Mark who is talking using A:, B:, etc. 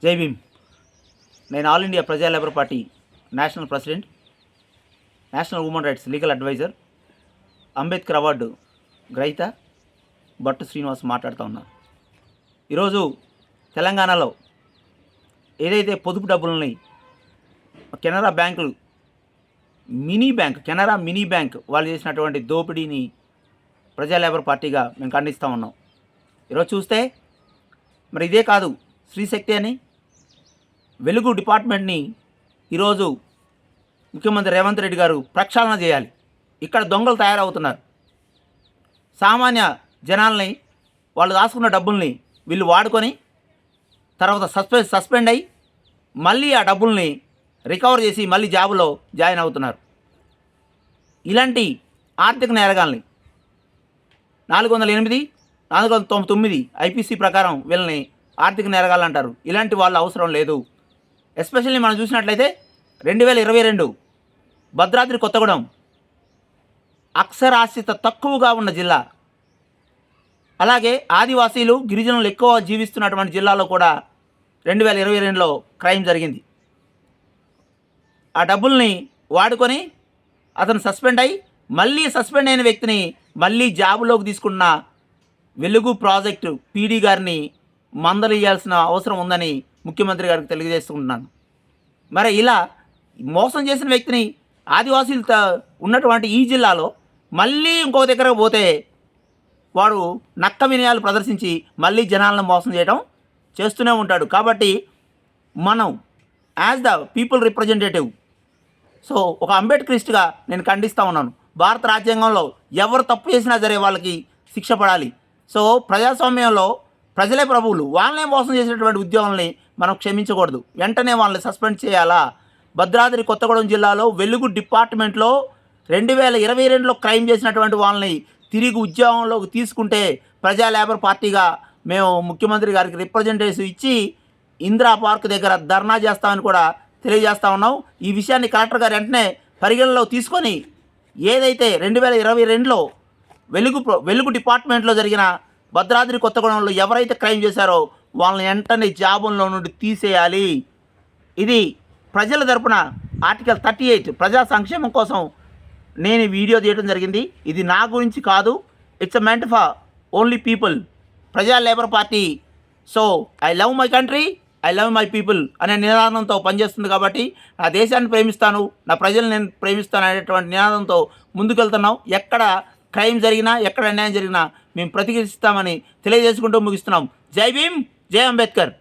A: జై భీమ్. నేను all India Praja labour party national president, national human rights legal advisor, Ambedkar award గ్రహీత భట్టు శ్రీనివాస్ మాట్లాడుతూ ఉన్నాను. ఈరోజు తెలంగాణలో ఏదైతే పొదుపు డబ్బులని కెనరా బ్యాంకులు కెనరా మినీ బ్యాంక్ వాళ్ళు చేసినటువంటి దోపిడీని ప్రజా లేబర్ పార్టీగా మేము ఖండిస్తూ ఉన్నాం. ఈరోజు చూస్తే మరి ఇదే కాదు, శ్రీశక్తి అని వెలుగు డిపార్ట్మెంట్ని ఈరోజు ముఖ్యమంత్రి రేవంత్ రెడ్డి గారు ప్రక్షాళన చేయాలి. ఇక్కడ దొంగలు తయారవుతున్నారు. సామాన్య జనాల్ని వాళ్ళు దాచుకున్న డబ్బుల్ని వీళ్ళు వాడుకొని తర్వాత సస్పెండ్ అయ్యి మళ్ళీ ఆ డబ్బుల్ని రికవర్ చేసి మళ్ళీ జాబులో జాయిన్ అవుతున్నారు. ఇలాంటి ఆర్థిక నేరగాల్ని 408, 499 ఐపీసీ ప్రకారం వీళ్ళని ఆర్థిక నేరగాళ్ళు అంటారు. ఇలాంటి వాళ్ళు అవసరం లేదు. ఎస్పెషల్లీ మనం చూసినట్లయితే 2022 భద్రాద్రి కొత్తగూడెం అక్షరాస్యత తక్కువగా ఉన్న జిల్లా, అలాగే ఆదివాసీలు గిరిజనులు ఎక్కువ జీవిస్తున్నటువంటి జిల్లాలో కూడా 2022లో క్రైమ్ జరిగింది. ఆ డబ్బుల్ని వాడుకొని అతను సస్పెండ్ అయ్యి మళ్ళీ సస్పెండ్ అయిన వ్యక్తిని మళ్ళీ జాబులోకి తీసుకున్న వెలుగు ప్రాజెక్టు పీడీ గారిని మందలియాల్సిన అవసరం ఉందని ముఖ్యమంత్రి గారికి తెలియజేసుకుంటున్నాను. మరి ఇలా మోసం చేసిన వ్యక్తిని ఆదివాసీలు ఉన్నటువంటి ఈ జిల్లాలో మళ్ళీ ఇంకో దగ్గరకు పోతే వాడు నక్క వినయాలు ప్రదర్శించి మళ్ళీ జనాలను మోసం చేయడం చేస్తూనే ఉంటాడు. కాబట్టి మనం as the people representative, so ఒక అంబేద్కరిస్ట్గా నేను ఖండిస్తూ ఉన్నాను. భారత రాజ్యాంగంలో ఎవరు తప్పు చేసినా సరే వాళ్ళకి శిక్ష పడాలి. సో ప్రజాస్వామ్యంలో ప్రజలే ప్రభువులు, వాళ్ళనే మోసం చేసినటువంటి ఉద్యోగుల్ని మనం క్షమించకూడదు. వెంటనే వాళ్ళని సస్పెండ్ చేయాలా. భద్రాద్రి కొత్తగూడెం జిల్లాలో వెలుగు డిపార్ట్మెంట్లో 2022లో క్రైమ్ చేసినటువంటి వాళ్ళని తిరిగి ఉద్యోగంలోకి తీసుకుంటే ప్రజా లేబర్ పార్టీగా మేము ముఖ్యమంత్రి గారికి రిప్రజెంటేషన్ ఇచ్చి ఇందిరా పార్క్ దగ్గర ధర్నా చేస్తామని కూడా తెలియజేస్తూ ఉన్నాం. ఈ విషయాన్ని కలెక్టర్ గారు వెంటనే పరిగణలో తీసుకొని ఏదైతే 2022లో వెలుగు డిపార్ట్మెంట్లో జరిగిన భద్రాద్రి కొత్తగూడెంలో ఎవరైతే క్రైమ్ చేశారో వాళ్ళని వెంటనే జాబుల్లో నుండి తీసేయాలి. ఇది ప్రజల తరపున ఆర్టికల్ 38 ప్రజా సంక్షేమం కోసం నేను వీడియో తీయడం జరిగింది. ఇది నా గురించి కాదు, it's meant for only people. Praja labour Party so I love my country, I love my people అనే నినాదంతో పనిచేస్తుంది. కాబట్టి నా దేశాన్ని ప్రేమిస్తాను, నా ప్రజల్ని నేను ప్రేమిస్తాను అనేటువంటి నినాదంతో ముందుకెళ్తున్నాం. ఎక్కడ క్రైమ్ జరిగినా, ఎక్కడ అన్యాయం జరిగినా మేము ప్రతిఘటిస్తామని తెలియజేసుకుంటూ ముగిస్తున్నాం. జై భీమ్, జై అంబేద్కర్.